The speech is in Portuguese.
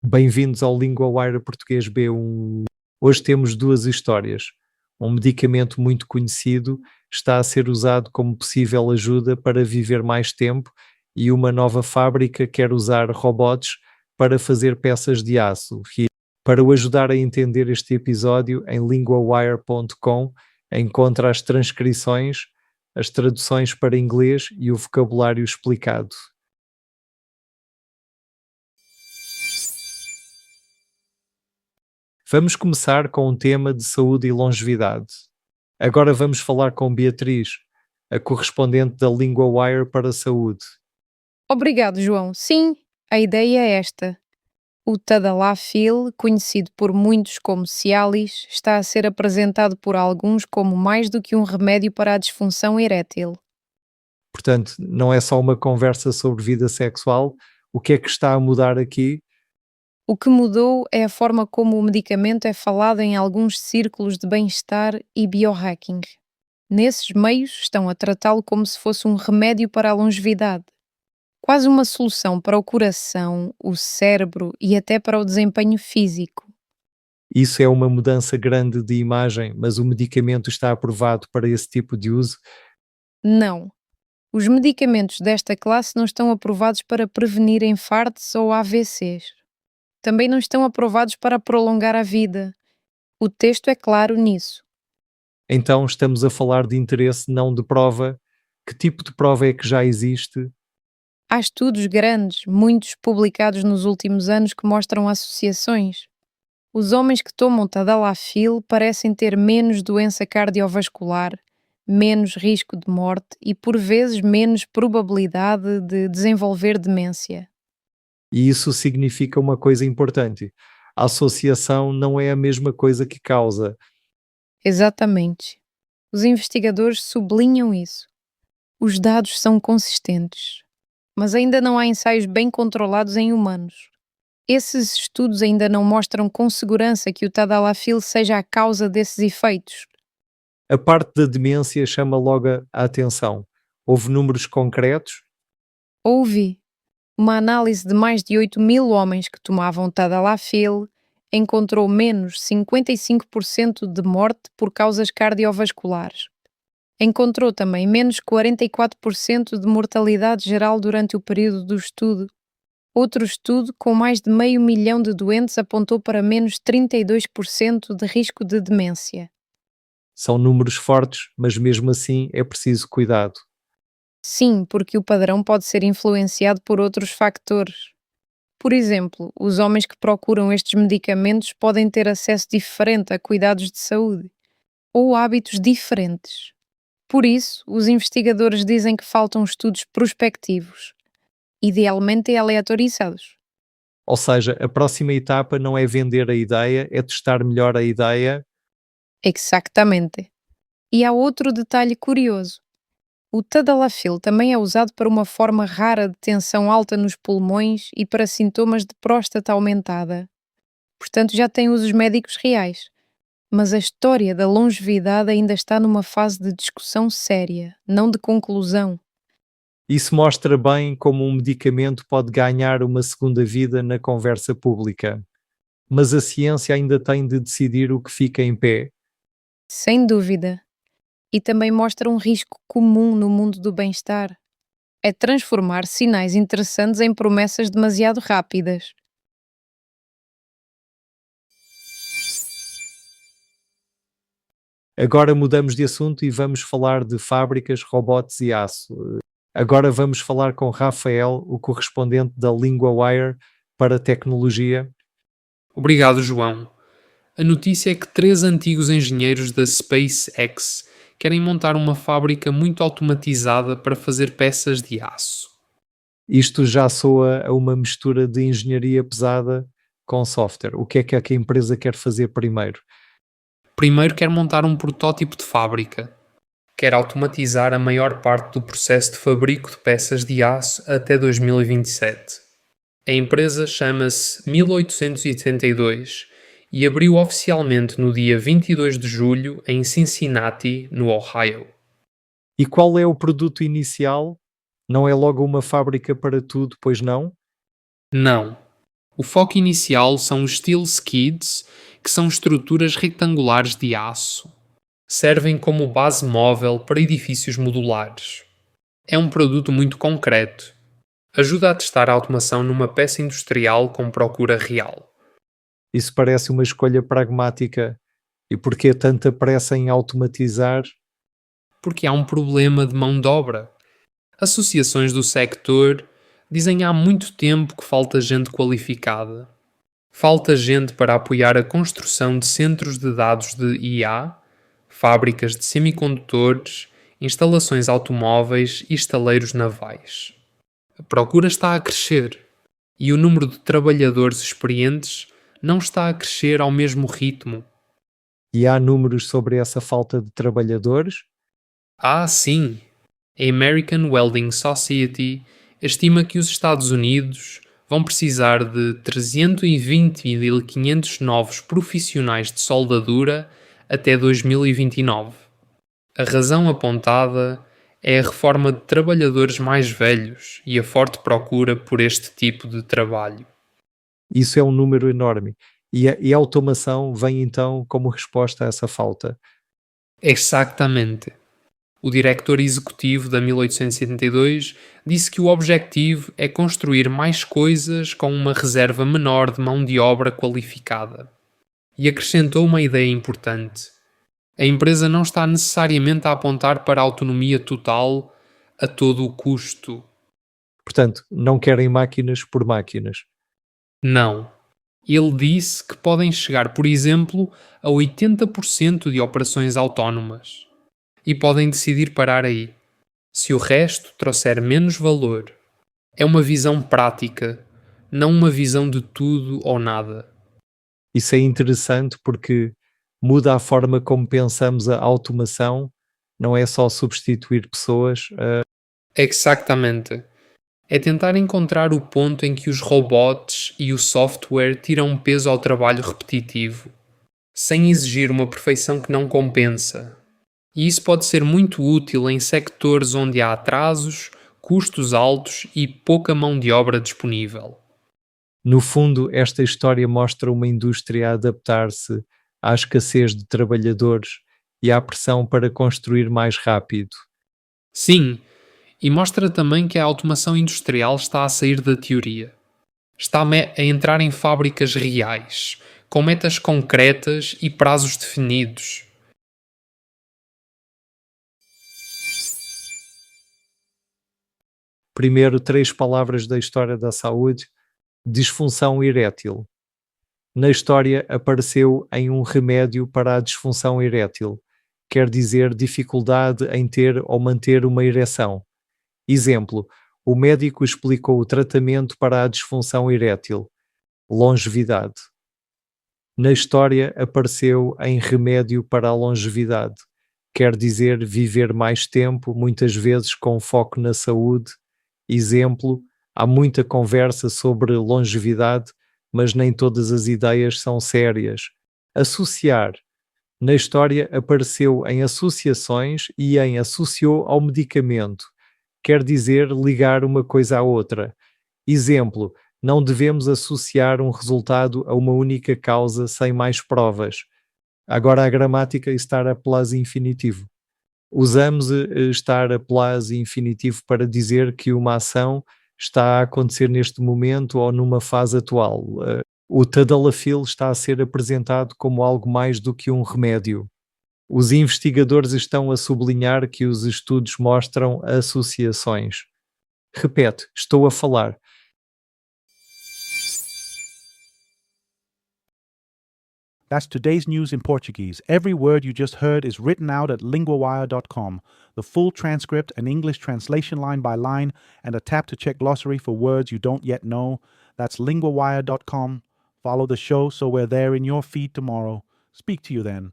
Bem-vindos ao LinguaWire Português B1. Hoje temos duas histórias. Um medicamento muito conhecido está a ser usado como possível ajuda para viver mais tempo e uma nova fábrica quer usar robots para fazer peças de aço. E para o ajudar a entender este episódio, em linguawire.com encontra as transcrições, as traduções para inglês e o vocabulário explicado. Vamos começar com um tema de saúde e longevidade. Agora vamos falar com Beatriz, a correspondente da LinguaWire para a saúde. Obrigado, João. Sim, a ideia é esta. O Tadalafil, conhecido por muitos como Cialis, está a ser apresentado por alguns como mais do que um remédio para a disfunção erétil. Portanto, não é só uma conversa sobre vida sexual. O que é que está a mudar aqui? O que mudou é a forma como o medicamento é falado em alguns círculos de bem-estar e biohacking. Nesses meios estão a tratá-lo como se fosse um remédio para a longevidade. Quase uma solução para o coração, o cérebro e até para o desempenho físico. Isso é uma mudança grande de imagem, mas o medicamento está aprovado para esse tipo de uso. Não. Os medicamentos desta classe não estão aprovados para prevenir infartos ou AVCs. Também não estão aprovados para prolongar a vida. O texto é claro nisso. Então estamos a falar de interesse, não de prova. Que tipo de prova é que já existe? Há estudos grandes, muitos publicados nos últimos anos, que mostram associações. Os homens que tomam Tadalafil parecem ter menos doença cardiovascular, menos risco de morte e, por vezes, menos probabilidade de desenvolver demência. E isso significa uma coisa importante. A associação não é a mesma coisa que causa. Exatamente. Os investigadores sublinham isso. Os dados são consistentes, mas ainda não há ensaios bem controlados em humanos. Esses estudos ainda não mostram com segurança que o Tadalafil seja a causa desses efeitos. A parte da demência chama logo a atenção. Houve números concretos? Houve uma análise de mais de 8.000 homens que tomavam Tadalafil, encontrou menos 55% de morte por causas cardiovasculares. Encontrou também menos 44% de mortalidade geral durante o período do estudo. Outro estudo, com mais de 500.000 de doentes, apontou para menos 32% de risco de demência. São números fortes, mas mesmo assim é preciso cuidado. Sim, porque o padrão pode ser influenciado por outros fatores. Por exemplo, os homens que procuram estes medicamentos podem ter acesso diferente a cuidados de saúde ou hábitos diferentes. Por isso, os investigadores dizem que faltam estudos prospectivos, idealmente aleatorizados. Ou seja, a próxima etapa não é vender a ideia, é testar melhor a ideia. Exactamente. E há outro detalhe curioso. O Tadalafil também é usado para uma forma rara de tensão alta nos pulmões e para sintomas de próstata aumentada. Portanto, já tem usos médicos reais. Mas a história da longevidade ainda está numa fase de discussão séria, não de conclusão. Isso mostra bem como um medicamento pode ganhar uma segunda vida na conversa pública. Mas a ciência ainda tem de decidir o que fica em pé. Sem dúvida. E também mostra um risco comum no mundo do bem-estar. É transformar sinais interessantes em promessas demasiado rápidas. Agora mudamos de assunto e vamos falar de fábricas, robots e aço. Agora vamos falar com Rafael, o correspondente da LinguaWire para tecnologia. Obrigado, João. A notícia é que 3 antigos engenheiros da SpaceX querem montar uma fábrica muito automatizada para fazer peças de aço. Isto já soa a uma mistura de engenharia pesada com software. O que é que a empresa quer fazer primeiro? Primeiro quer montar um protótipo de fábrica. Quer automatizar a maior parte do processo de fabrico de peças de aço até 2027. A empresa chama-se 1882 e abriu oficialmente no dia 22 de julho em Cincinnati, no Ohio. E qual é o produto inicial? Não é logo uma fábrica para tudo, pois não? Não. O foco inicial são os steel skids, que são estruturas retangulares de aço. Servem como base móvel para edifícios modulares. É um produto muito concreto. Ajuda a testar a automação numa peça industrial com procura real. Isso parece uma escolha pragmática. E porquê tanta pressa em automatizar? Porque há um problema de mão de obra. Associações do sector dizem há muito tempo que falta gente qualificada. Falta gente para apoiar a construção de centros de dados de IA, fábricas de semicondutores, instalações automóveis e estaleiros navais. A procura está a crescer e o número de trabalhadores experientes não está a crescer ao mesmo ritmo. E há números sobre essa falta de trabalhadores? Ah, sim! A American Welding Society estima que os Estados Unidos vão precisar de 320.500 novos profissionais de soldadura até 2029. A razão apontada é a reforma de trabalhadores mais velhos e a forte procura por este tipo de trabalho. Isso é um número enorme. E a automação vem então como resposta a essa falta. Exatamente. O diretor executivo da 1872 disse que o objetivo é construir mais coisas com uma reserva menor de mão de obra qualificada. E acrescentou uma ideia importante. A empresa não está necessariamente a apontar para a autonomia total a todo o custo. Portanto, não querem máquinas por máquinas. Não. Ele disse que podem chegar, por exemplo, a 80% de operações autónomas. E podem decidir parar aí, se o resto trouxer menos valor. É uma visão prática, não uma visão de tudo ou nada. Isso é interessante porque muda a forma como pensamos a automação, não é só substituir pessoas. Exatamente. É tentar encontrar o ponto em que os robots e o software tiram peso ao trabalho repetitivo, sem exigir uma perfeição que não compensa. E isso pode ser muito útil em sectores onde há atrasos, custos altos e pouca mão de obra disponível. No fundo, esta história mostra uma indústria a adaptar-se à escassez de trabalhadores e à pressão para construir mais rápido. Sim, e mostra também que a automação industrial está a sair da teoria. Está a entrar em fábricas reais, com metas concretas e prazos definidos. Primeiro, 3 palavras da história da saúde: disfunção erétil. Na história apareceu em um remédio para a disfunção erétil, quer dizer dificuldade em ter ou manter uma ereção. Exemplo, o médico explicou o tratamento para a disfunção erétil, longevidade. Na história apareceu em remédio para a longevidade, quer dizer viver mais tempo, muitas vezes com foco na saúde. Exemplo, há muita conversa sobre longevidade, mas nem todas as ideias são sérias. Associar. Na história apareceu em associações e em associou ao medicamento, quer dizer ligar uma coisa à outra. Exemplo, não devemos associar um resultado a uma única causa sem mais provas. Agora a gramática estar a plus infinitivo. Usamos estar a plus infinitivo para dizer que uma ação está a acontecer neste momento ou numa fase atual. O Tadalafil está a ser apresentado como algo mais do que um remédio. Os investigadores estão a sublinhar que os estudos mostram associações. Repete, estou a falar. That's today's news in Portuguese. Every word you just heard is written out at linguawire.com. The full transcript, an English translation line by line, and a tap to check glossary for words you don't yet know. That's linguawire.com. Follow the show so we're there in your feed tomorrow. Speak to you then.